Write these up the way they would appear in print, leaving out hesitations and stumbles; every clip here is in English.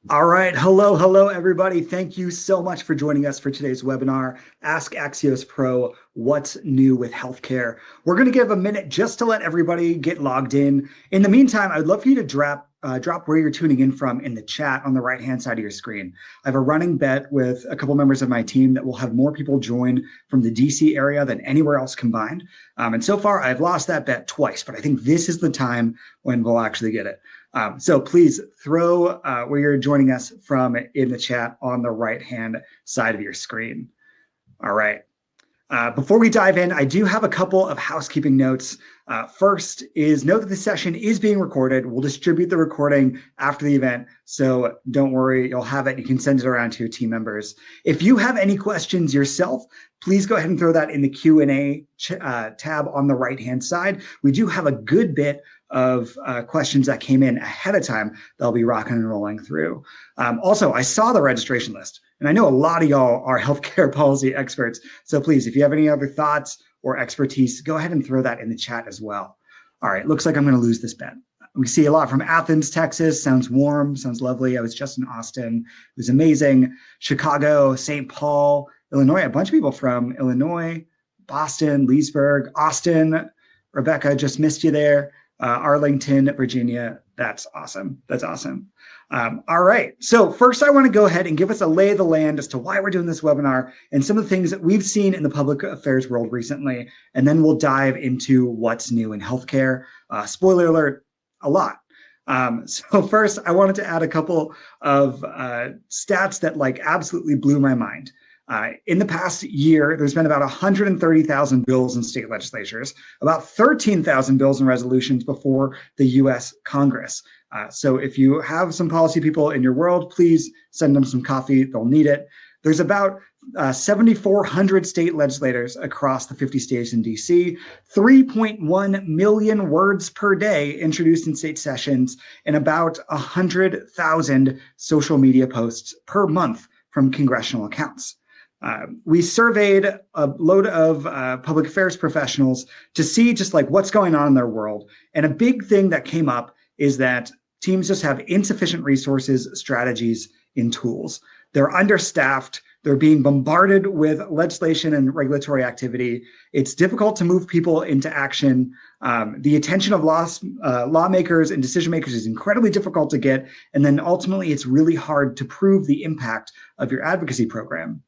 All right. Hello, everybody. Thank you so much for joining us for today's webinar, Ask Axios Pro, What's New with Healthcare. We're going to give a minute just to let everybody get logged in. In the meantime, I'd love for you to drop where you're tuning in from in the chat on the right-hand side of your screen. I have a running bet with a couple members of my team that will have more people join from the DC area than anywhere else combined. And so far, I've lost that bet twice, but I think this is the time when we'll actually get it. So please throw where you're joining us from in the chat on the right-hand side of your screen. All right. Before we dive in, I do have a couple of housekeeping notes. First is note that the session is being recorded. We'll distribute the recording after the event, so don't worry, you'll have it. You can send it around to your team members. If you have any questions yourself, please go ahead and throw that in the Q&A tab on the right-hand side. We do have a good bit of questions that came in ahead of time that I'll be rocking and rolling through. Also, I saw the registration list, and I know a lot of y'all are healthcare policy experts. So please, if you have any other thoughts or expertise, go ahead and throw that in the chat as well. All right, looks like I'm going to lose this bet. We see a lot from Athens, Texas. Sounds warm, sounds lovely. I was just in Austin. It was amazing. Chicago, St. Paul, Illinois, a bunch of people from Illinois, Boston, Leesburg, Austin. Rebecca, just missed you there. Arlington, Virginia. That's awesome. That's awesome. All right. So first, I want to go ahead and give us a lay of the land as to why we're doing this webinar and some of the things that we've seen in the public affairs world recently. And then we'll dive into what's new in healthcare. Spoiler alert, a lot. So first, I wanted to add a couple of stats that absolutely blew my mind. In the past year, there's been about 130,000 bills in state legislatures, about 13,000 bills and resolutions before the U.S. Congress. So if you have some policy people in your world, please send them some coffee. They'll need it. There's about 7,400 state legislators across the 50 states in D.C., 3.1 million words per day introduced in state sessions, and about 100,000 social media posts per month from congressional accounts. We surveyed a load of public affairs professionals to see just what's going on in their world. And a big thing that came up is that teams just have insufficient resources, strategies, and tools. They're understaffed. They're being bombarded with legislation and regulatory activity. It's difficult to move people into action. The attention of lawmakers and decision makers is incredibly difficult to get. And then ultimately, it's really hard to prove the impact of your advocacy program.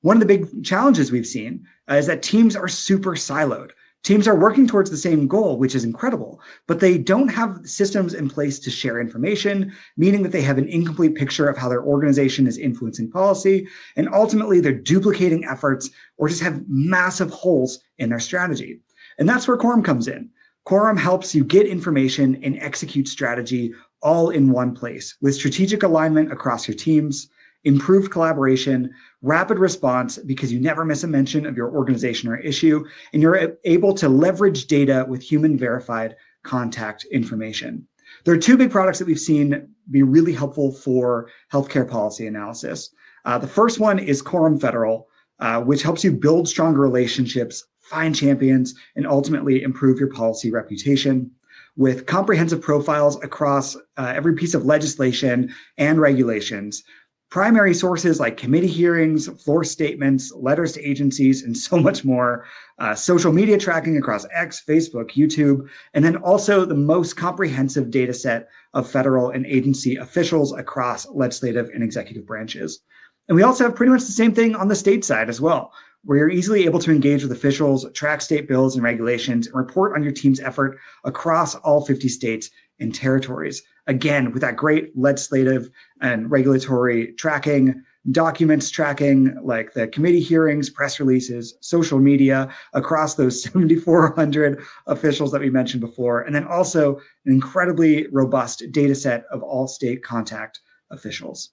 One of the big challenges we've seen is that teams are super siloed. Teams are working towards the same goal, which is incredible, but they don't have systems in place to share information, meaning that they have an incomplete picture of how their organization is influencing policy, and ultimately they're duplicating efforts or just have massive holes in their strategy. And that's where Quorum comes in. Quorum helps you get information and execute strategy all in one place with strategic alignment across your teams, improved collaboration, rapid response because you never miss a mention of your organization or issue, and you're able to leverage data with human verified contact information. There are two big products that we've seen be really helpful for healthcare policy analysis. The first one is Quorum Federal, which helps you build stronger relationships, find champions, and ultimately improve your policy reputation. With comprehensive profiles across every piece of legislation and regulations, primary sources like committee hearings, floor statements, letters to agencies, and so much more, social media tracking across X, Facebook, YouTube, and then also the most comprehensive data set of federal and agency officials across legislative and executive branches. And we also have pretty much the same thing on the state side as well, where you're easily able to engage with officials, track state bills and regulations, and report on your team's effort across all 50 states and territories. Again, with that great legislative and regulatory tracking, documents tracking, like the committee hearings, press releases, social media across those 7,400 officials that we mentioned before, and then also an incredibly robust data set of all state contact officials.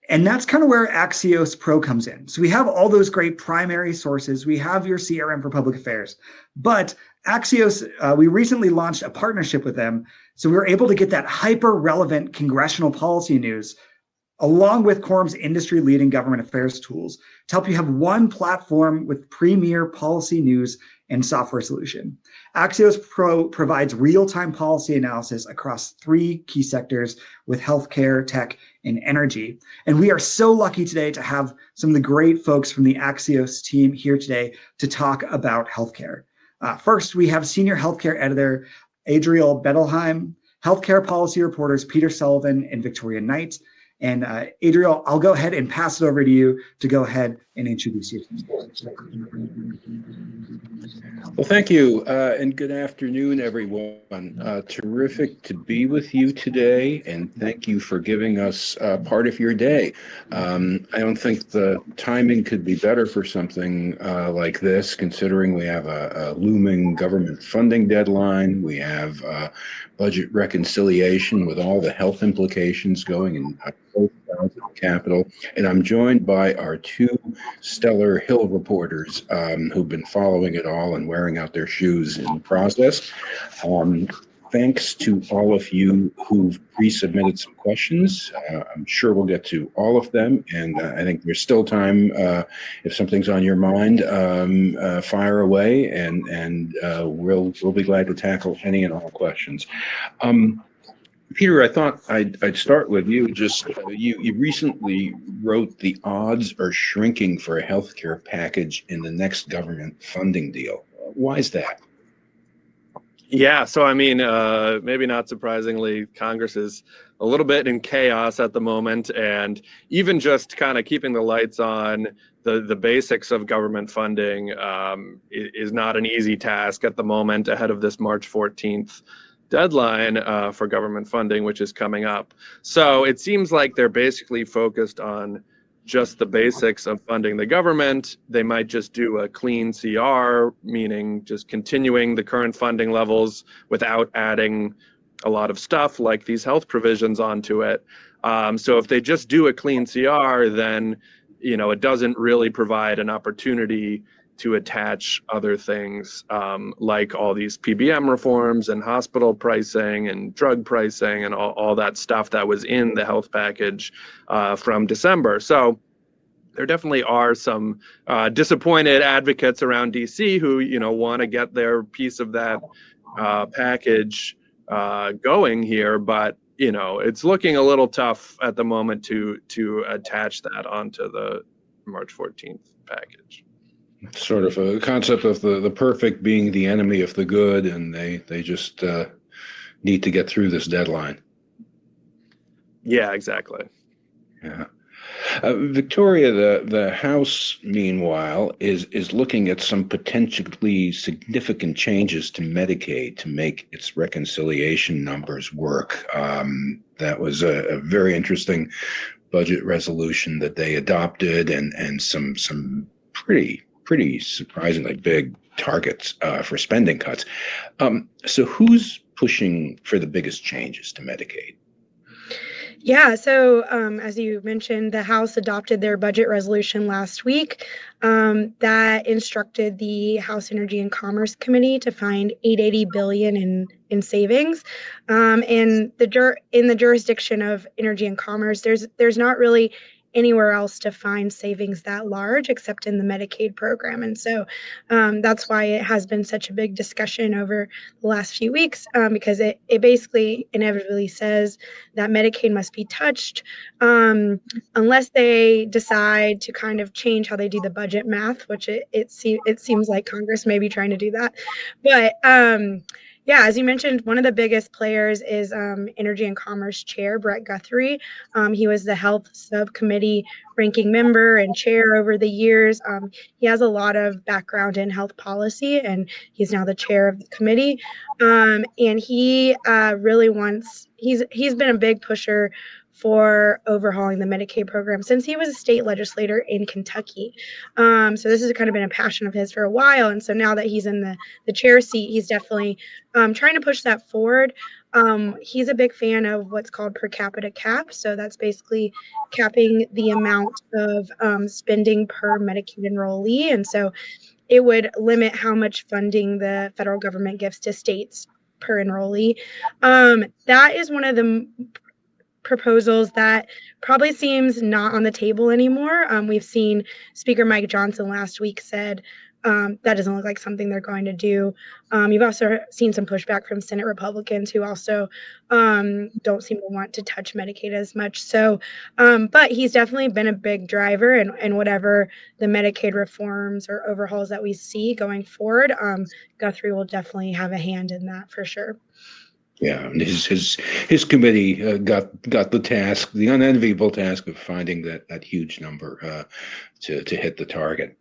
And that's kind of where Axios Pro comes in. So we have all those great primary sources. We have your CRM for public affairs, but Axios, we recently launched a partnership with them. So we were able to get that hyper relevant congressional policy news along with Quorum's industry-leading government affairs tools to help you have one platform with premier policy news and software solution. Axios Pro provides real-time policy analysis across 3 key sectors with healthcare, tech, and energy. And we are so lucky today to have some of the great folks from the Axios team here today to talk about healthcare. First, we have Senior Healthcare Editor Adriel Bettelheim, Healthcare Policy Reporters Peter Sullivan and Victoria Knight. And Adriel, I'll go ahead and pass it over to you to go ahead and introduce you. Well, thank you, and good afternoon, everyone. Terrific to be with you today, and thank you for giving us part of your day. I don't think the timing could be better for something like this, considering we have a looming government funding deadline. We have budget reconciliation with all the health implications going in both sides of the Capitol. And I'm joined by our 2 stellar Hill reporters who've been following it all and wearing out their shoes in the process. Thanks to all of you who've pre-submitted some questions. I'm sure we'll get to all of them, and I think there's still time. If something's on your mind, fire away, and we'll be glad to tackle any and all questions. Peter, I thought I'd start with you. Just you recently wrote the odds are shrinking for a healthcare package in the next government funding deal. Why is that? Yeah, so I mean, maybe not surprisingly, Congress is a little bit in chaos at the moment, and even just kind of keeping the lights on the basics of government funding is not an easy task at the moment ahead of this March 14th deadline for government funding, which is coming up. So it seems like they're basically focused on just the basics of funding the government. They might just do a clean CR, meaning just continuing the current funding levels without adding a lot of stuff like these health provisions onto it. So if they just do a clean CR, then it doesn't really provide an opportunity to attach other things like all these PBM reforms and hospital pricing and drug pricing and all that stuff that was in the health package from December. So there definitely are some disappointed advocates around DC who want to get their piece of that package going here, but it's looking a little tough at the moment to attach that onto the March 14th package. Sort of a concept of the perfect being the enemy of the good, and they just need to get through this deadline. Yeah, exactly. Yeah. Victoria, the House, meanwhile, is looking at some potentially significant changes to Medicaid to make its reconciliation numbers work. That was a very interesting budget resolution that they adopted, and some pretty surprisingly big targets for spending cuts. So who's pushing for the biggest changes to Medicaid? Yeah, so as you mentioned, the House adopted their budget resolution last week that instructed the House Energy and Commerce Committee to find $880 billion in savings. In the jurisdiction of Energy and Commerce, there's not really anywhere else to find savings that large except in the Medicaid program. And so that's why it has been such a big discussion over the last few weeks, because it basically inevitably says that Medicaid must be touched unless they decide to kind of change how they do the budget math, which it seems like Congress may be trying to do that. But yeah, as you mentioned, one of the biggest players is Energy and Commerce Chair Brett Guthrie. He was the Health Subcommittee ranking member and chair over the years. He has a lot of background in health policy, and he's now the chair of the committee. And he really he's been a big pusher for overhauling the Medicaid program since he was a state legislator in Kentucky. So this has kind of been a passion of his for a while. And so now that he's in the chair seat, he's definitely trying to push that forward. He's a big fan of what's called per capita cap. So that's basically capping the amount of spending per Medicaid enrollee. And so it would limit how much funding the federal government gives to states per enrollee. That is one of the proposals that probably seems not on the table anymore. We've seen Speaker Mike Johnson last week said that doesn't look like something they're going to do. You've also seen some pushback from Senate Republicans who also don't seem to want to touch Medicaid as much. So, but he's definitely been a big driver in whatever the Medicaid reforms or overhauls that we see going forward. Guthrie will definitely have a hand in that for sure. Yeah, and his committee got the task, the unenviable task of finding that huge number to hit the target.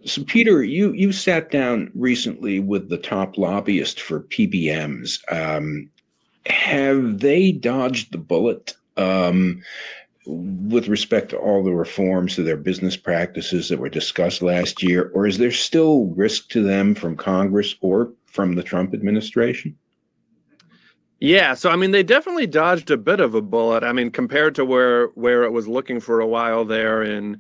So Peter, you sat down recently with the top lobbyist for PBMs. Have they dodged the bullet with respect to all the reforms to their business practices that were discussed last year, or is there still risk to them from Congress or from the Trump administration? Yeah, so I mean, they definitely dodged a bit of a bullet. I mean, compared to where it was looking for a while there in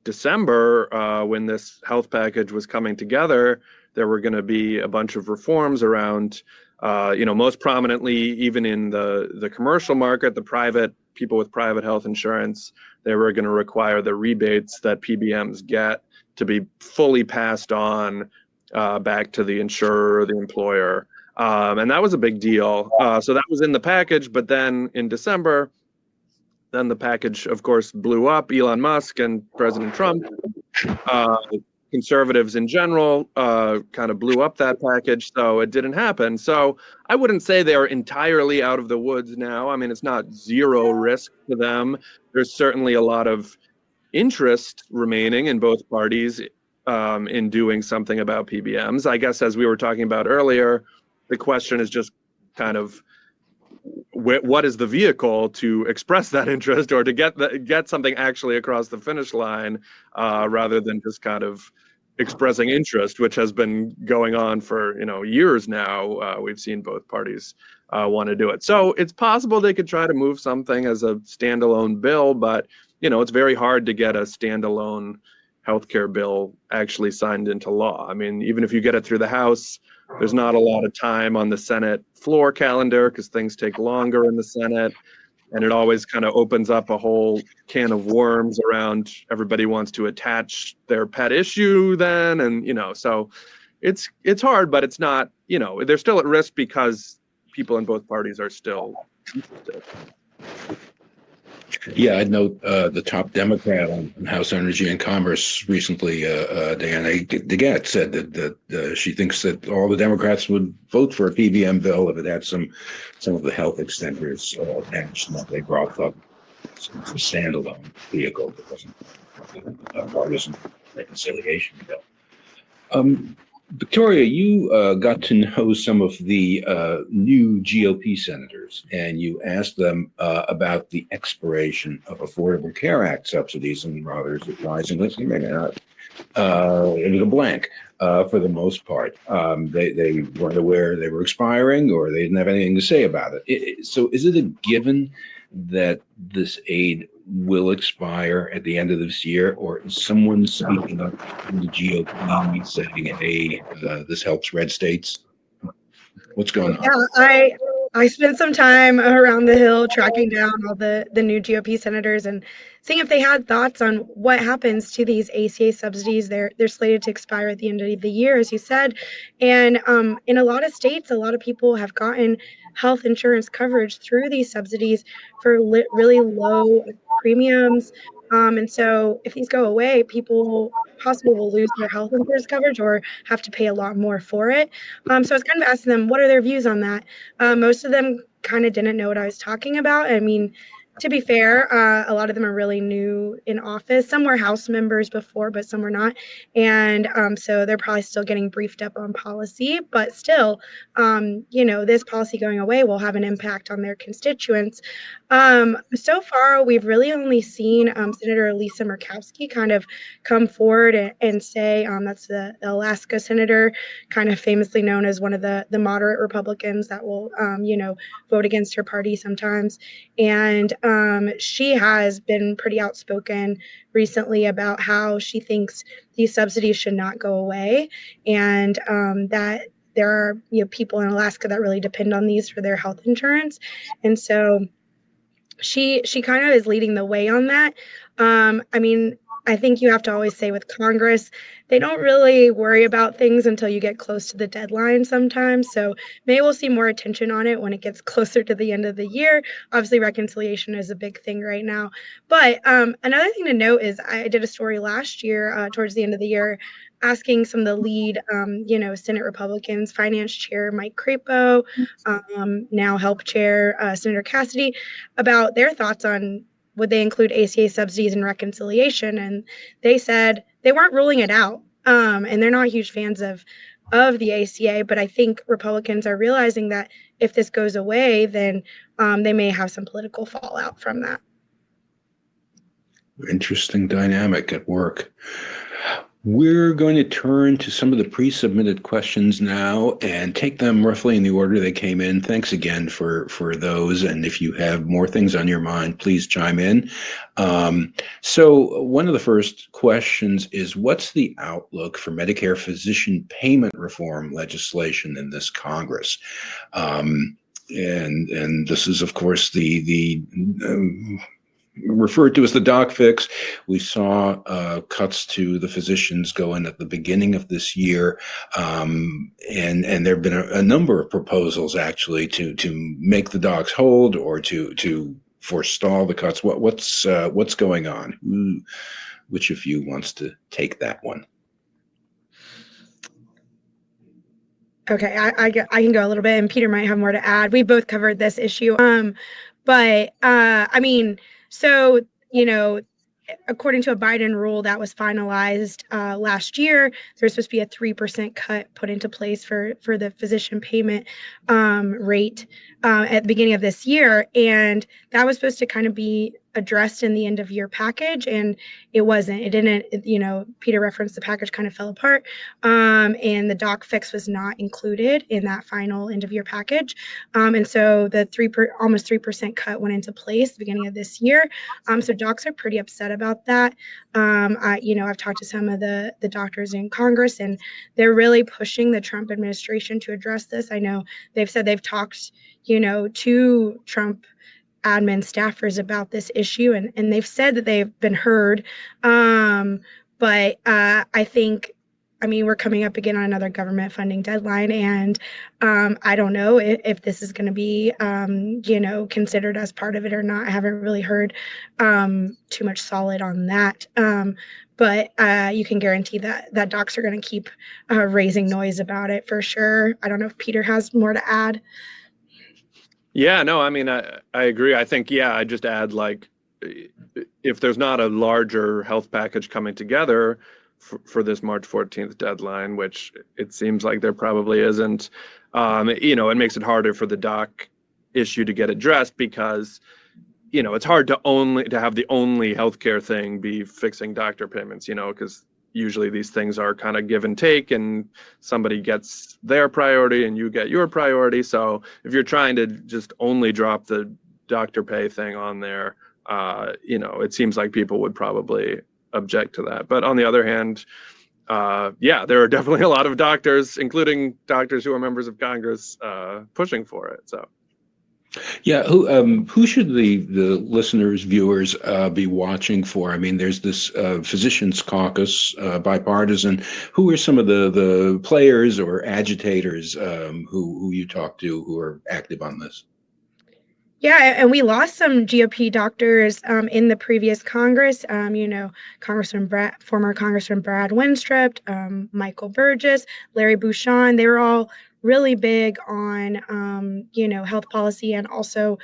December, when this health package was coming together, there were going to be a bunch of reforms around, most prominently, even in the commercial market, the private people with private health insurance, they were going to require the rebates that PBMs get to be fully passed on back to the insurer or the employer. And that was a big deal. So that was in the package. But then in December, then the package, of course, blew up. Elon Musk and President Trump, conservatives in general, kind of blew up that package. So it didn't happen. So I wouldn't say they are entirely out of the woods now. I mean, it's not zero risk to them. There's certainly a lot of interest remaining in both parties in doing something about PBMs. I guess, as we were talking about earlier, the question is just kind of what is the vehicle to express that interest or to get something actually across the finish line, rather than just kind of expressing interest, which has been going on for years now. We've seen both parties want to do it. So it's possible they could try to move something as a standalone bill, but it's very hard to get a standalone healthcare bill actually signed into law. I mean, even if you get it through the House, there's not a lot of time on the Senate floor calendar because things take longer in the Senate, and it always kind of opens up a whole can of worms around everybody wants to attach their pet issue then, and so it's hard, but it's not, they're still at risk because people in both parties are still interested. Yeah, I note the top Democrat on House Energy and Commerce recently, Diana DeGette, said that she thinks that all the Democrats would vote for a PBM bill if it had some of the health extenders attached, that they brought up as a standalone vehicle that wasn't a partisan reconciliation bill. Victoria, you got to know some of the new GOP senators, and you asked them about the expiration of Affordable Care Act subsidies, and rather surprisingly, maybe not, it was a blank for the most part. They weren't aware they were expiring, or they didn't have anything to say about it. So is it a given that this aid will expire at the end of this year, or is someone speaking up in the GOP saying, hey, this helps red states? What's going on? Yeah, I spent some time around the Hill tracking down all the new GOP senators and seeing if they had thoughts on what happens to these ACA subsidies. They're slated to expire at the end of the year, as you said. And in a lot of states, a lot of people have gotten health insurance coverage through these subsidies for really low premiums. And so if these go away, people possibly will lose their health insurance coverage or have to pay a lot more for it. So I was kind of asking them, what are their views on that? Most of them kind of didn't know what I was talking about. I mean, to be fair, a lot of them are really new in office. Some were House members before, but some were not. And so they're probably still getting briefed up on policy. But still, this policy going away will have an impact on their constituents. So far, we've really only seen Senator Lisa Murkowski kind of come forward and say, that's the Alaska senator, kind of famously known as one of the moderate Republicans that will, vote against her party sometimes. And she has been pretty outspoken recently about how she thinks these subsidies should not go away, and that there are people in Alaska that really depend on these for their health insurance. And so she kind of is leading the way on that. I mean, I think you have to always say with Congress, they don't really worry about things until you get close to the deadline sometimes. So maybe we'll see more attention on it when it gets closer to the end of the year. Obviously, reconciliation is a big thing right now. But another thing to note is I did a story last year towards the end of the year asking some of the lead, Senate Republicans, Finance Chair Mike Crapo, now Help Chair Senator Cassidy, about their thoughts on would they include ACA subsidies and reconciliation, and they said they weren't ruling it out, and they're not huge fans of the ACA, but I think Republicans are realizing that if this goes away, then they may have some political fallout from that. Interesting dynamic at work. We're going to turn to some of the pre-submitted questions now and take them roughly in the order they came in. Thanks again for those. And if you have more things on your mind, please chime in. So one of the first questions is, what's the outlook for Medicare physician payment reform legislation in this Congress? And this is, of course, the referred to as the doc fix. We saw cuts to the physicians go in at the beginning of this year, and there have been a number of proposals actually to make the docs hold or to forestall the cuts. What's going on? Which of you wants to take that one? Okay, I can go a little bit, and Peter might have more to add. We both covered this issue, but I mean. So, according to a Biden rule that was finalized last year, there's supposed to be a 3% cut put into place for the physician payment rate at the beginning of this year. And that was supposed to kind of be addressed in the end of year package, and it wasn't. It didn't, Peter referenced the package kind of fell apart, and the doc fix was not included in that final end of year package. And so the almost 3% cut went into place at the beginning of this year. So docs are pretty upset about that. I've talked to some of the doctors in Congress, and they're really pushing the Trump administration to address this. I know they've said they've talked, to Trump admin staffers about this issue, and they've said that they've been heard. But I think, we're coming up again on another government funding deadline, and I don't know if this is going to be, considered as part of it or not. I haven't really heard too much solid on that. But you can guarantee that docs are going to keep raising noise about it for sure. I don't know if Peter has more to add. Yeah, no, I agree. I think, I just add, if there's not a larger health package coming together for this March 14th deadline, which it seems like there probably isn't, it makes it harder for the doc issue to get addressed because, it's hard to have the only healthcare thing be fixing doctor payments, because usually these things are kind of give and take, and somebody gets their priority and you get your priority. So if you're trying to just only drop the doctor pay thing on there, it seems like people would probably object to that. But on the other hand, there are definitely a lot of doctors, including doctors who are members of Congress, pushing for it. So. Yeah, who should the listeners, viewers be watching for? There's this physicians caucus, bipartisan. Who are some of the players or agitators who you talk to who are active on this? Yeah, and we lost some GOP doctors in the previous Congress. Former Congressman Brad Winstrip, Michael Burgess, Larry Bouchon. They were all really big on, health policy and also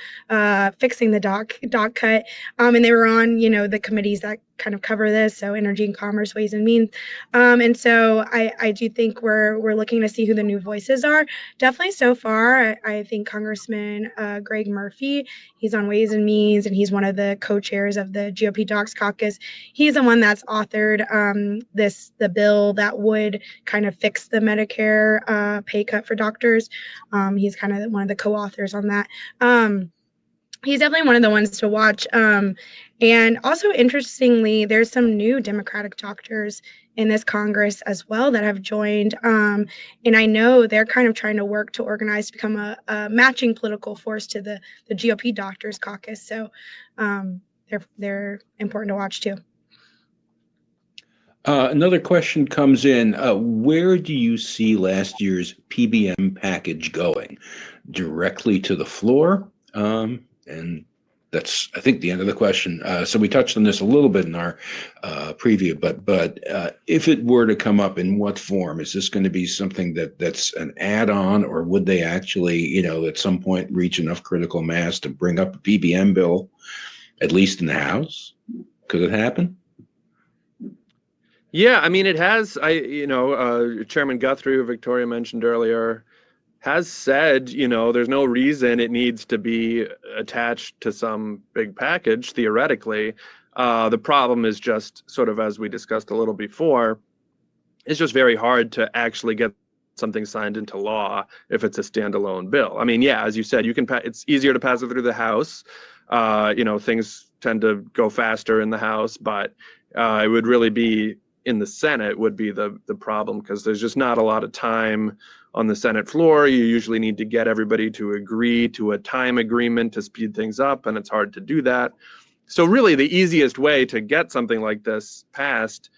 fixing the doc cut. And they were on, the committees that kind of cover this, so Energy and Commerce, Ways and Means. And so I do think we're looking to see who the new voices are. Definitely so far, I think Congressman Greg Murphy, he's on Ways and Means, and he's one of the co-chairs of the GOP Docs Caucus. He's the one that's authored the bill that would kind of fix the Medicare pay cut for doctors. He's kind of one of the co-authors on that. He's definitely one of the ones to watch. And also, interestingly, there's some new Democratic doctors in this Congress as well that have joined. And I know they're kind of trying to work to organize to become a matching political force to the GOP Doctors Caucus. So they're important to watch too. Another question comes in. Where do you see last year's PBM package going? Directly to the floor? And that's, I think, the end of the question. So we touched on this a little bit in our preview, but if it were to come up, in what form? Is this going to be something that's an add-on, or would they actually, at some point reach enough critical mass to bring up a PBM bill, at least in the House? Could it happen? Yeah, I mean, it has. Chairman Guthrie, who Victoria mentioned earlier, has said, there's no reason it needs to be attached to some big package, theoretically. The problem is just sort of, as we discussed a little before, it's just very hard to actually get something signed into law if it's a standalone bill. I mean, yeah, as you said, it's easier to pass it through the House. Things tend to go faster in the House, but it would really be in the Senate would be the problem, because there's just not a lot of time on the Senate floor. You usually need to get everybody to agree to a time agreement to speed things up, and it's hard to do that. So really the easiest way to get something like this passed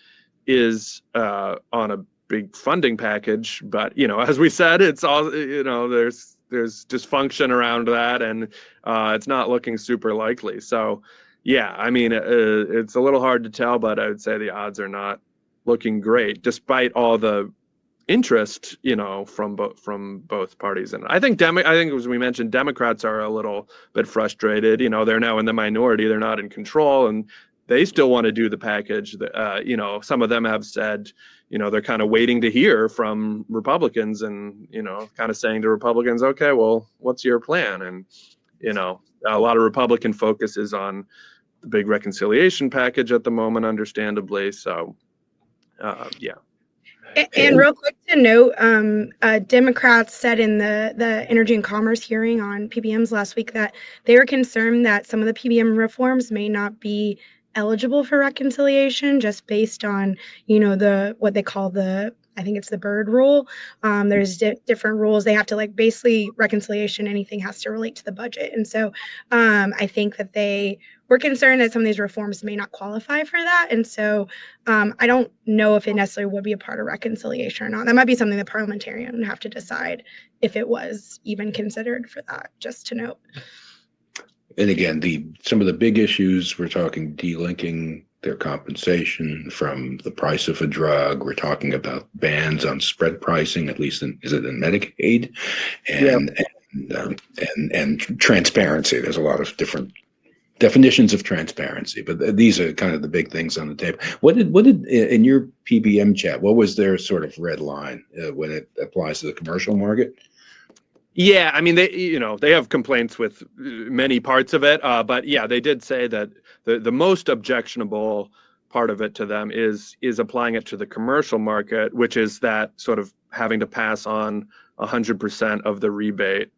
is on a big funding package. But, as we said, it's all, there's dysfunction around that, and it's not looking super likely. So yeah, I mean, it's a little hard to tell, but I would say the odds are not looking great, despite all the interest, from both parties. And I think as we mentioned, Democrats are a little bit frustrated. They're now in the minority; they're not in control, and they still want to do the package. Some of them have said, they're kind of waiting to hear from Republicans, and kind of saying to Republicans, okay, well, what's your plan? And a lot of Republican focus is on the big reconciliation package at the moment, understandably. So, yeah. And real quick to note, Democrats said in the Energy and Commerce hearing on PBMs last week that they were concerned that some of the PBM reforms may not be eligible for reconciliation, just based on, what they call I think it's the Bird rule. There's different rules. They have to basically reconciliation, anything has to relate to the budget. And so I think that they were concerned that some of these reforms may not qualify for that. And so I don't know if it necessarily would be a part of reconciliation or not. That might be something the parliamentarian would have to decide if it was even considered for that, just to note. And again, some of the big issues, we're talking delinking their compensation from the price of a drug. We're talking about bans on spread pricing, at least is it in Medicaid, and transparency. There's a lot of different definitions of transparency, but these are kind of the big things on the table. What did in your PBM chat? What was their sort of red line when it applies to the commercial market? Yeah, I mean, they have complaints with many parts of it, but yeah, they did say that the most objectionable part of it to them is applying it to the commercial market, which is that sort of having to pass on 100% of the rebate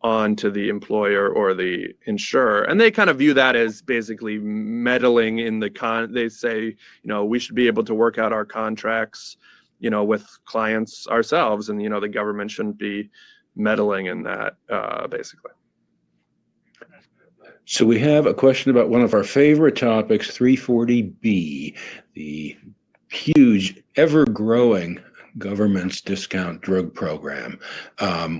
on to the employer or the insurer. And they kind of view that as basically meddling in they say, we should be able to work out our contracts, with clients ourselves, and, the government shouldn't be meddling in that, basically. So we have a question about one of our favorite topics, 340B, the huge, ever-growing government's discount drug program.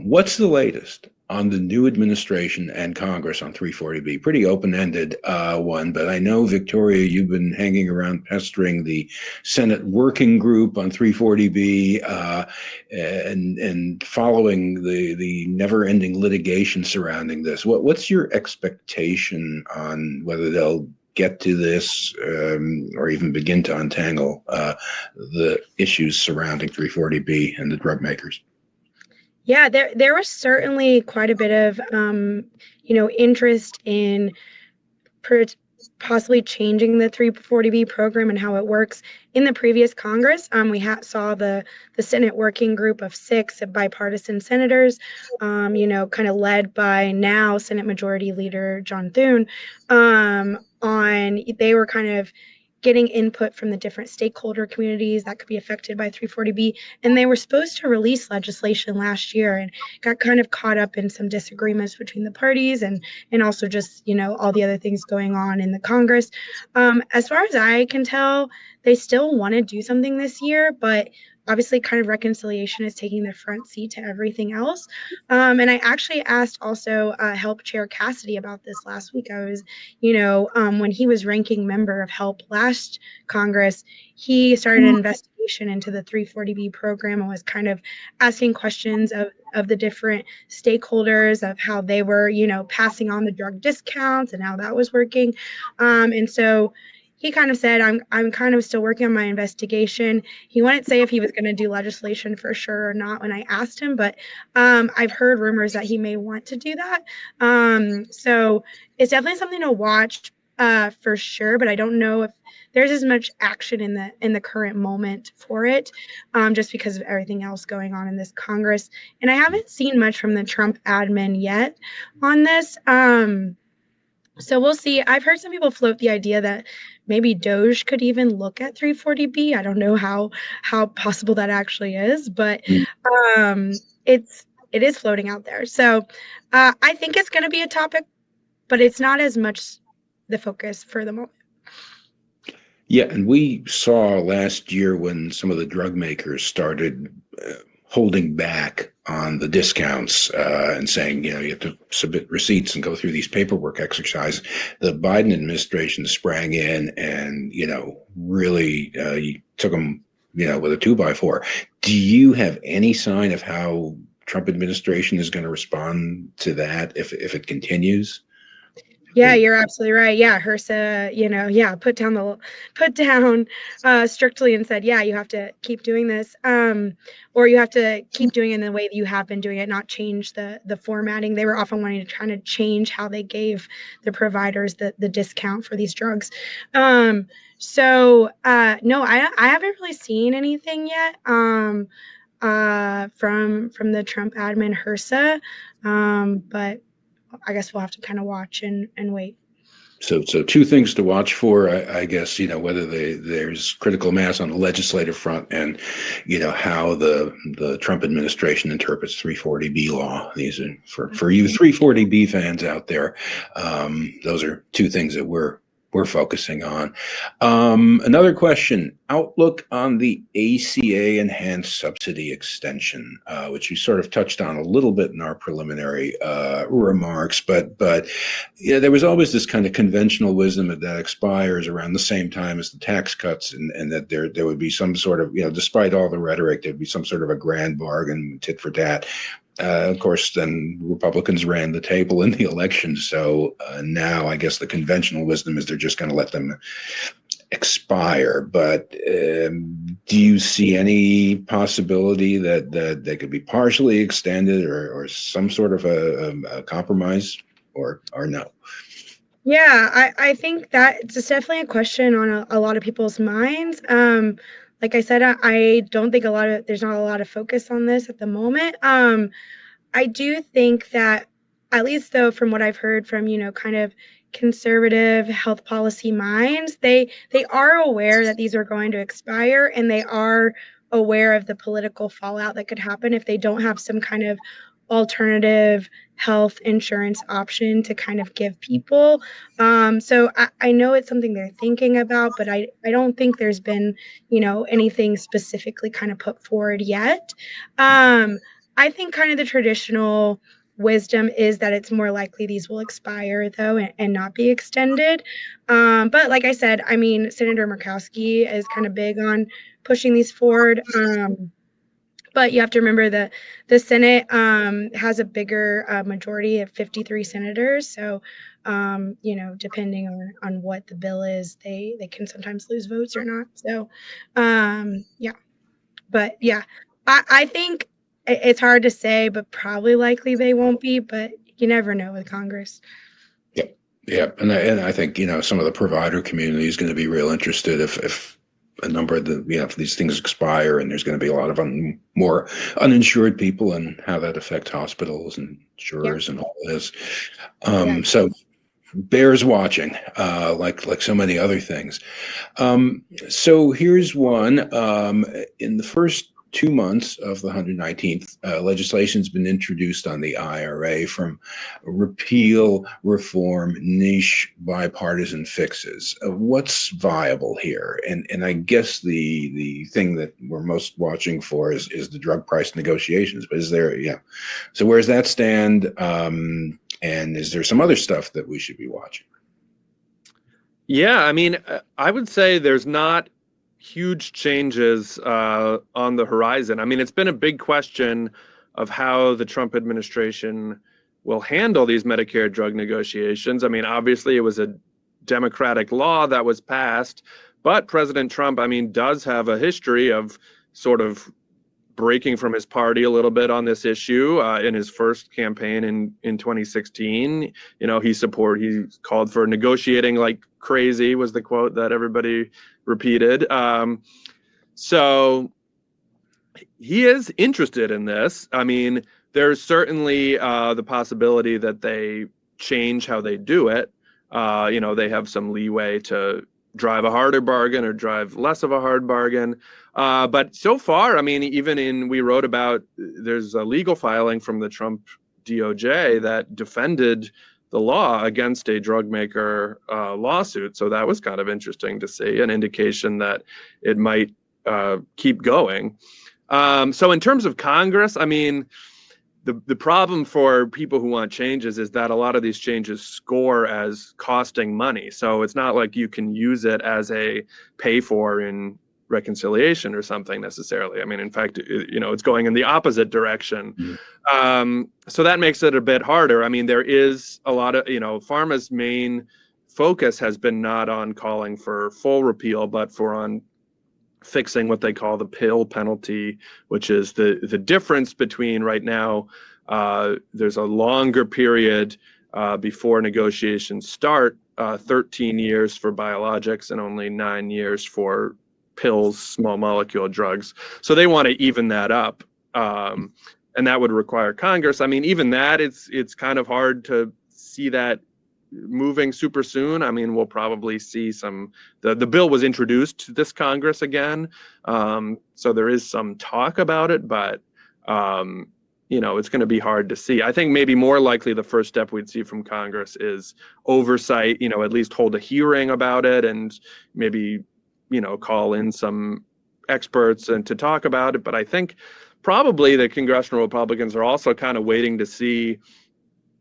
What's the latest on the new administration and Congress on 340B? Pretty open-ended one, but I know, Victoria, you've been hanging around pestering the Senate working group on 340B and following the never-ending litigation surrounding this. What's your expectation on whether they'll get to this or even begin to untangle the issues surrounding 340B and the drug makers? Yeah, there was certainly quite a bit of, interest in possibly changing the 340B program and how it works. In the previous Congress, we saw the Senate working group of 6 bipartisan senators, kind of led by now Senate Majority Leader John Thune. They were kind of getting input from the different stakeholder communities that could be affected by 340B. And they were supposed to release legislation last year and got kind of caught up in some disagreements between the parties and also just, all the other things going on in the Congress. As far as I can tell, they still want to do something this year, but obviously kind of reconciliation is taking the front seat to everything else. And I actually asked also HELP Chair Cassidy about this last week. I was, when he was ranking member of HELP last Congress, he started an investigation into the 340B program and was kind of asking questions of the different stakeholders of how they were, passing on the drug discounts and how that was working. And so he kind of said, I'm kind of still working on my investigation. He wouldn't say if he was going to do legislation for sure or not when I asked him, but I've heard rumors that he may want to do that. So it's definitely something to watch for sure, but I don't know if there's as much action in the current moment for it, just because of everything else going on in this Congress. And I haven't seen much from the Trump admin yet on this. So we'll see. I've heard some people float the idea that maybe Doge could even look at 340B. I don't know how possible that actually is, but it is floating out there. So I think it's going to be a topic, but it's not as much the focus for the moment. Yeah, and we saw last year when some of the drug makers started holding back on the discounts and saying, you have to submit receipts and go through these paperwork exercises. The Biden administration sprang in and, really took them, with a 2x4. Do you have any sign of how Trump administration is going to respond to that if it continues? Yeah, you're absolutely right. Yeah, HRSA, put down strictly and said, yeah, you have to keep doing this, or you have to keep doing it in the way that you have been doing it, not change the formatting. They were often wanting to try to change how they gave the providers the discount for these drugs. So no, I haven't really seen anything yet from the Trump admin HRSA, but I guess we'll have to kind of watch and wait. So two things to watch for, I guess, whether there's critical mass on the legislative front and, how the Trump administration interprets 340B law. These are for you 340B fans out there. Those are two things that we're focusing on. Another question, outlook on the ACA enhanced subsidy extension, which you sort of touched on a little bit in our preliminary remarks, but there was always this kind of conventional wisdom that expires around the same time as the tax cuts, and that there would be some sort of, despite all the rhetoric, there'd be some sort of a grand bargain, tit for tat. Of course, then Republicans ran the table in the election. So now I guess the conventional wisdom is they're just going to let them expire. But do you see any possibility that they could be partially extended or some sort of a compromise or no? Yeah, I think that it's definitely a question on a lot of people's minds. Like I said, I don't think there's not a lot of focus on this at the moment. I do think that, at least though, from what I've heard from, kind of conservative health policy minds, they are aware that these are going to expire, and they are aware of the political fallout that could happen if they don't have some kind of alternative health insurance option to kind of give people. So I know it's something they're thinking about, but I don't think there's been, anything specifically kind of put forward yet. I think kind of the traditional wisdom is that it's more likely these will expire though and not be extended. But like I said, I mean, Senator Murkowski is kind of big on pushing these forward. But you have to remember that the Senate has a bigger majority of 53 senators. So, depending on what the bill is, they can sometimes lose votes or not. So, yeah. But yeah, I think it's hard to say, but probably likely they won't be. But you never know with Congress. Yep. Yeah. And I think, some of the provider community is going to be real interested if a number of if these things expire, and there's going to be a lot of more uninsured people, and how that affects hospitals and insurers and all this. So bears watching, like so many other things. So here's one. In the first 2 months of the 119th, legislation's been introduced on the IRA from repeal, reform, niche, bipartisan fixes. What's viable here? And I guess the thing that we're most watching for is the drug price negotiations. But is there, yeah. So where's that stand? And is there some other stuff that we should be watching? Yeah, I mean, I would say there's not huge changes on the horizon. I mean, it's been a big question of how the Trump administration will handle these Medicare drug negotiations. I mean, obviously, it was a Democratic law that was passed, but President Trump, I mean, does have a history of sort of breaking from his party a little bit on this issue. In his first campaign in 2016, you know, he called for negotiating like crazy, was the quote that everybody repeated. So he is interested in this. I mean, there's certainly the possibility that they change how they do it. You know, they have some leeway to drive a harder bargain or drive less of a hard bargain. But so far, I mean, we wrote about, there's a legal filing from the Trump DOJ that defended the law against a drug maker lawsuit. So that was kind of interesting to see, an indication that it might keep going. So in terms of Congress, I mean, the problem for people who want changes is that a lot of these changes score as costing money. So it's not like you can use it as a pay for in reconciliation or something necessarily. I mean, in fact, you know, it's going in the opposite direction. So that makes it a bit harder. I mean, there is a lot of, you know, pharma's main focus has been not on calling for full repeal, but on fixing what they call the pill penalty, which is the difference between right now, there's a longer period before negotiations start, 13 years for biologics and only 9 years for pills, small molecule drugs. So they want to even that up. And that would require Congress. I mean, even that, it's kind of hard to see that moving super soon. I mean, we'll probably see the bill was introduced to this Congress again. So there is some talk about it, but, you know, it's going to be hard to see. I think maybe more likely the first step we'd see from Congress is oversight, you know, at least hold a hearing about it and maybe, you know, call in some experts and to talk about it. But I think probably the congressional Republicans are also kind of waiting to see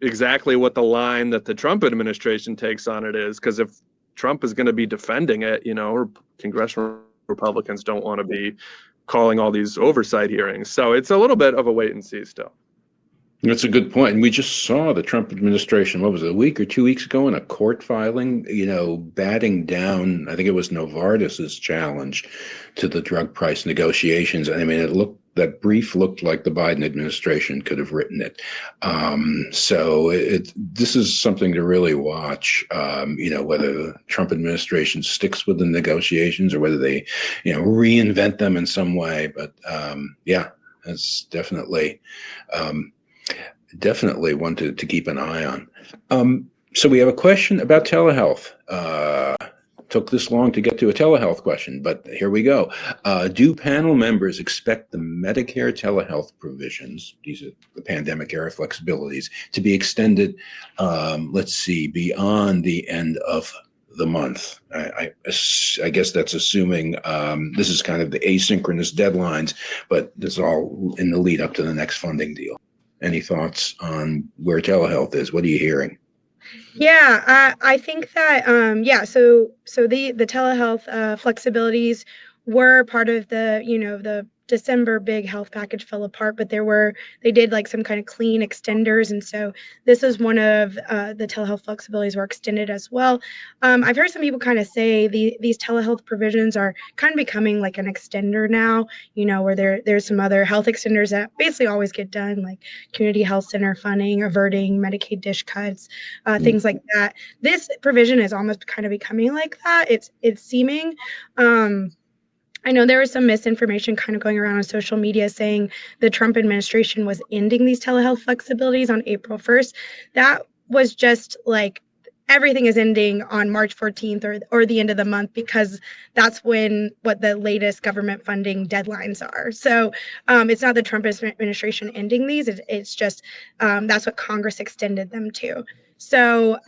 exactly what the line that the Trump administration takes on it is, because if Trump is going to be defending it, you know, congressional Republicans don't want to be calling all these oversight hearings. So it's a little bit of a wait and see still. That's a good point. And we just saw the Trump administration, what was it, a week or 2 weeks ago, in a court filing, you know, batting down, I think it was Novartis's challenge to the drug price negotiations. I mean, that brief looked like the Biden administration could have written it. So this is something to really watch, you know, whether the Trump administration sticks with the negotiations or whether they, you know, reinvent them in some way. But yeah, it's definitely one to keep an eye on. So we have a question about telehealth. Took this long to get to a telehealth question, but here we go. Do panel members expect the Medicare telehealth provisions, these are the pandemic era flexibilities, to be extended, beyond the end of the month? I guess that's assuming this is kind of the asynchronous deadlines, but this is all in the lead up to the next funding deal. Any thoughts on where telehealth is? What are you hearing? Yeah, I think that so the telehealth flexibilities were part of the December big health package fell apart, but they did like some kind of clean extenders, and so this is one of the telehealth flexibilities were extended as well. I've heard some people kind of say these telehealth provisions are kind of becoming like an extender now, you know, where there's some other health extenders that basically always get done, like community health center funding, averting Medicaid dish cuts, things like that. This provision is almost kind of becoming like that. It's seeming. I know there was some misinformation kind of going around on social media saying the Trump administration was ending these telehealth flexibilities on April 1st. That was just like everything is ending on March 14th or the end of the month, because that's what the latest government funding deadlines are. So it's not the Trump administration ending these. It's just that's what Congress extended them to. So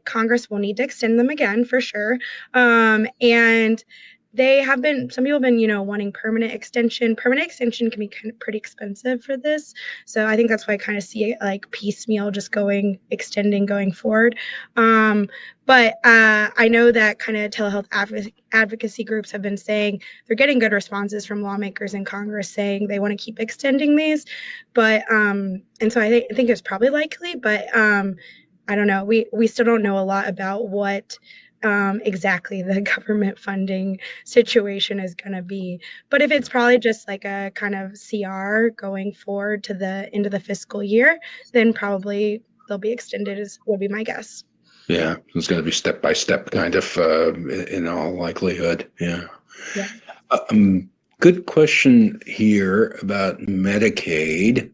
Congress will need to extend them again for sure. And some people have been, wanting permanent extension. Permanent extension can be pretty expensive for this. So I think that's why I kind of see it like piecemeal, just extending going forward. But I know that kind of telehealth advocacy groups have been saying they're getting good responses from lawmakers in Congress saying they want to keep extending these. But and so I think it's probably likely, but I don't know. We still don't know a lot about what exactly the government funding situation is going to be. But if it's probably just like a kind of CR going forward to the end of the fiscal year, then probably they'll be extended, would be my guess. Yeah, it's going to be step by step kind of in all likelihood. Yeah. Good question here about Medicaid.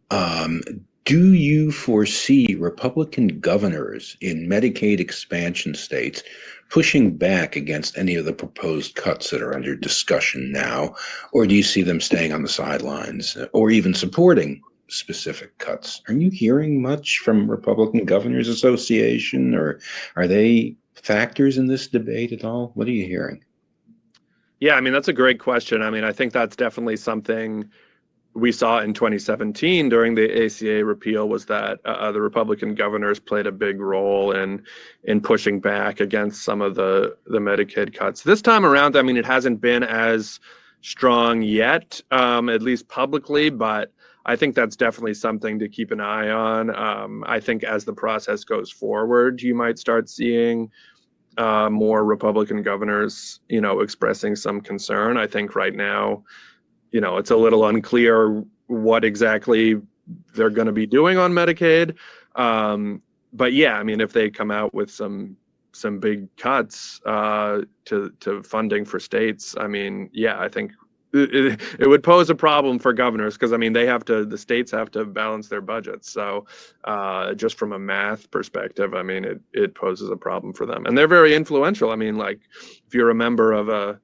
Do you foresee Republican governors in Medicaid expansion states pushing back against any of the proposed cuts that are under discussion now? Or do you see them staying on the sidelines or even supporting specific cuts? Are you hearing much from Republican Governors Association, or are they factors in this debate at all? What are you hearing? Yeah, I mean, that's a great question. I mean, I think that's definitely something we saw in 2017 during the ACA repeal, was that the Republican governors played a big role in pushing back against some of the Medicaid cuts. This time around, I mean, it hasn't been as strong yet, at least publicly, but I think that's definitely something to keep an eye on. I think as the process goes forward, you might start seeing more Republican governors, expressing some concern. I think right now, it's a little unclear what exactly they're going to be doing on Medicaid. But yeah, I mean, if they come out with some big cuts to funding for states, I mean, yeah, I think it would pose a problem for governors, because I mean, the states have to balance their budgets. So just from a math perspective, I mean, it poses a problem for them, and they're very influential. I mean, like, if you're a member of a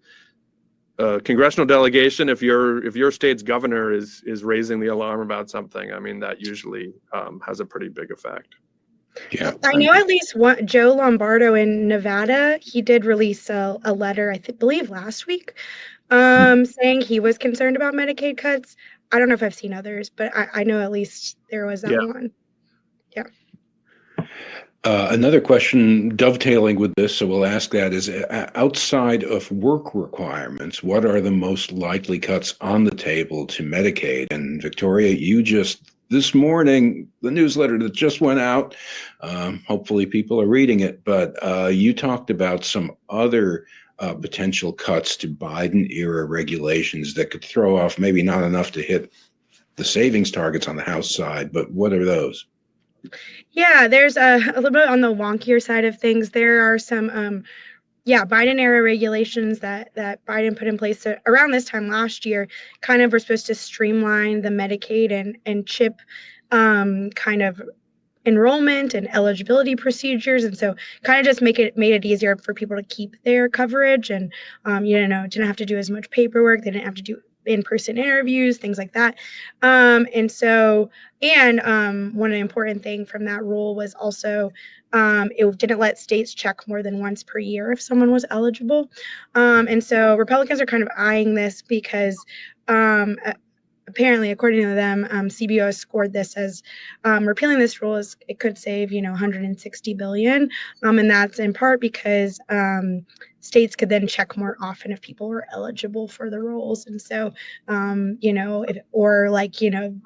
congressional delegation, if your state's governor is raising the alarm about something, I mean, that usually has a pretty big effect. Yeah, I know at least one, Joe Lombardo in Nevada, he did release a letter, I believe last week, saying he was concerned about Medicaid cuts. I don't know if I've seen others, but I know at least there was that one. Yeah. Another question dovetailing with this, so we'll ask that, is outside of work requirements, what are the most likely cuts on the table to Medicaid? And Victoria, you just, this morning, the newsletter that just went out, hopefully people are reading it, but you talked about some other potential cuts to Biden-era regulations that could throw off, maybe not enough to hit the savings targets on the House side, but what are those? Yeah, there's a little bit on the wonkier side of things. There are some, Biden era regulations that Biden put in place around this time last year, kind of were supposed to streamline the Medicaid and CHIP kind of enrollment and eligibility procedures, and so kind of just made it easier for people to keep their coverage, and didn't have to do as much paperwork. They didn't have to do in-person interviews, things like that. One of the important thing from that rule was also it didn't let states check more than once per year if someone was eligible. And so Republicans are kind of eyeing this because apparently, according to them, CBO has scored this as repealing this rule is it could save, $160 billion. And that's in part because states could then check more often if people were eligible for the roles. And so,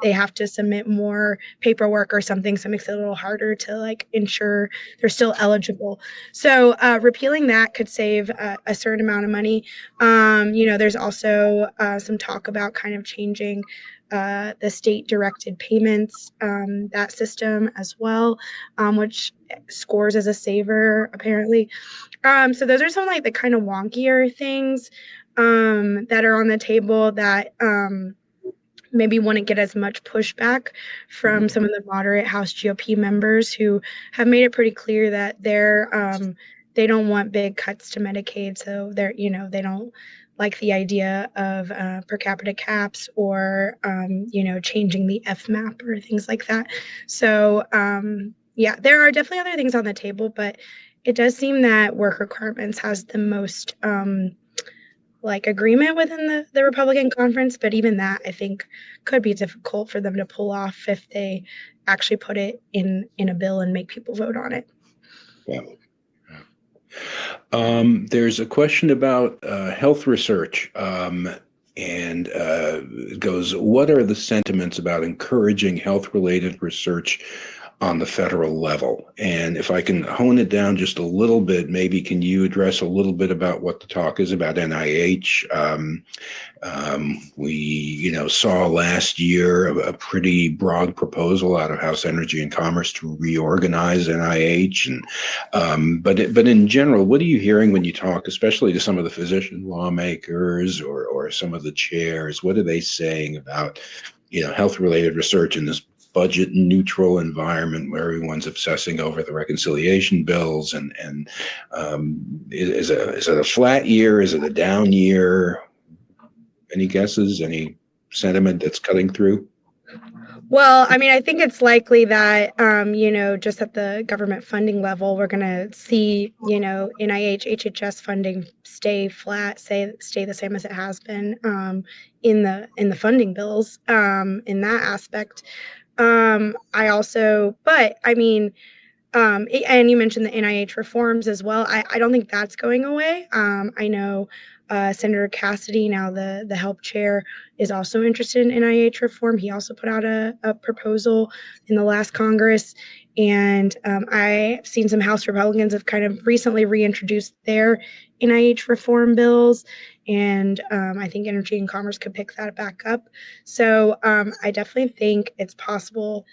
they have to submit more paperwork or something. So it makes it a little harder to ensure they're still eligible. So repealing that could save a certain amount of money. There's also some talk about kind of changing the state directed payments, that system as well, which scores as a saver apparently. So those are some the kind of wonkier things that are on the table that maybe wouldn't get as much pushback from some of the moderate House GOP members who have made it pretty clear that they don't want big cuts to Medicaid. So they don't like the idea of per capita caps or, changing the FMAP or things like that. So, yeah, there are definitely other things on the table, but it does seem that work requirements has the most agreement within the Republican conference. But even that, I think, could be difficult for them to pull off if they actually put it in a bill and make people vote on it. Yeah. There's a question about health research, and it goes, what are the sentiments about encouraging health-related research on the federal level? And if I can hone it down just a little bit, maybe can you address a little bit about what the talk is about NIH? We, saw last year a pretty broad proposal out of House Energy and Commerce to reorganize NIH. And but in general, what are you hearing when you talk, especially to some of the physician lawmakers or some of the chairs? What are they saying about, health-related research in this budget neutral environment where everyone's obsessing over the reconciliation bills and is it a flat year? Is it a down year? Any guesses? Any sentiment that's cutting through? Well, I mean, I think it's likely that, just at the government funding level, we're going to see, NIH, HHS funding stay flat, stay the same as it has been in the funding bills in that aspect. And you mentioned the NIH reforms as well. I don't think that's going away. I know Senator Cassidy, now the HELP chair, is also interested in NIH reform. He also put out a proposal in the last Congress. And I've seen some House Republicans have kind of recently reintroduced their NIH reform bills. And I think Energy and Commerce could pick that back up. So I definitely think it's possible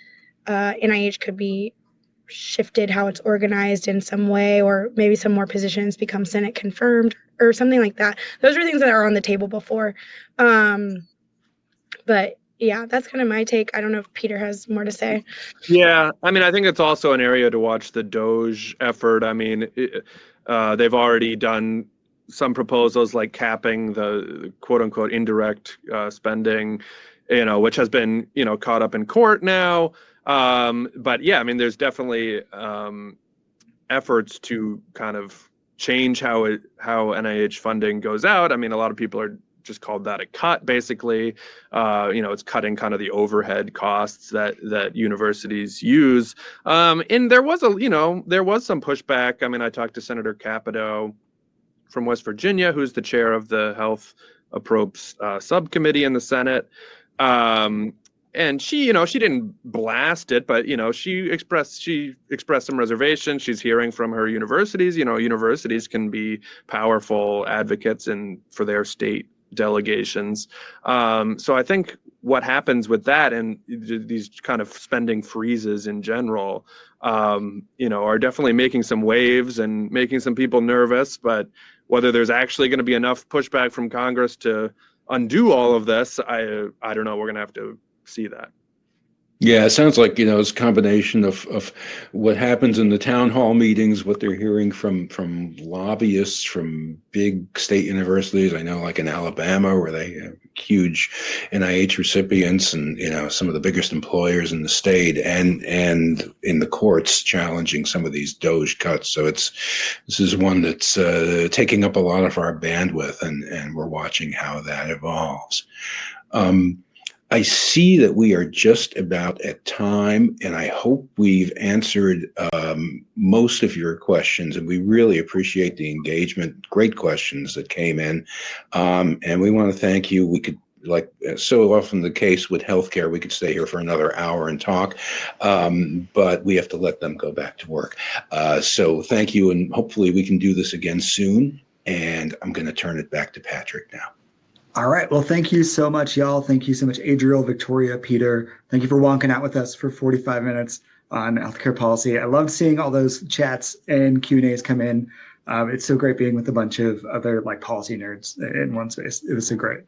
NIH could be shifted how it's organized in some way, or maybe some more positions become Senate confirmed or something like that. Those are things that are on the table before. But yeah, that's kind of my take. I don't know if Peter has more to say. Yeah, I mean, I think it's also an area to watch the DOGE effort. I mean, they've already done some proposals like capping the quote unquote indirect spending, which has been, caught up in court now. But yeah, I mean, there's definitely efforts to kind of change how NIH funding goes out. I mean, a lot of people are just called that a cut, basically. It's cutting kind of the overhead costs that universities use. And there was some pushback. I mean, I talked to Senator Capito from West Virginia, who's the chair of the Health Appropriations subcommittee in the Senate. And she didn't blast it, but, she expressed some reservation. She's hearing from her universities. Universities can be powerful advocates for their state delegations. So I think what happens with that and these kind of spending freezes in general, are definitely making some waves and making some people nervous. But whether there's actually going to be enough pushback from Congress to undo all of this, I don't know. We're going to have to see that. Yeah, it sounds like, it's a combination of what happens in the town hall meetings, what they're hearing from lobbyists from big state universities. I know, like in Alabama, where they have huge NIH recipients and, some of the biggest employers in the state, and in the courts challenging some of these DOGE cuts. So this is one that's taking up a lot of our bandwidth, and we're watching how that evolves. I see that we are just about at time, and I hope we've answered most of your questions, and we really appreciate the engagement. Great questions that came in, and we want to thank you. We could, like so often the case with healthcare, we could stay here for another hour and talk, but we have to let them go back to work. So thank you, and hopefully we can do this again soon. And I'm going to turn it back to Patrick now. All right. Well, thank you so much, y'all. Thank you so much, Adriel, Victoria, Peter. Thank you for wonking out with us for 45 minutes on healthcare policy. I loved seeing all those chats and Q&As come in. It's so great being with a bunch of other policy nerds in one space. It was so great.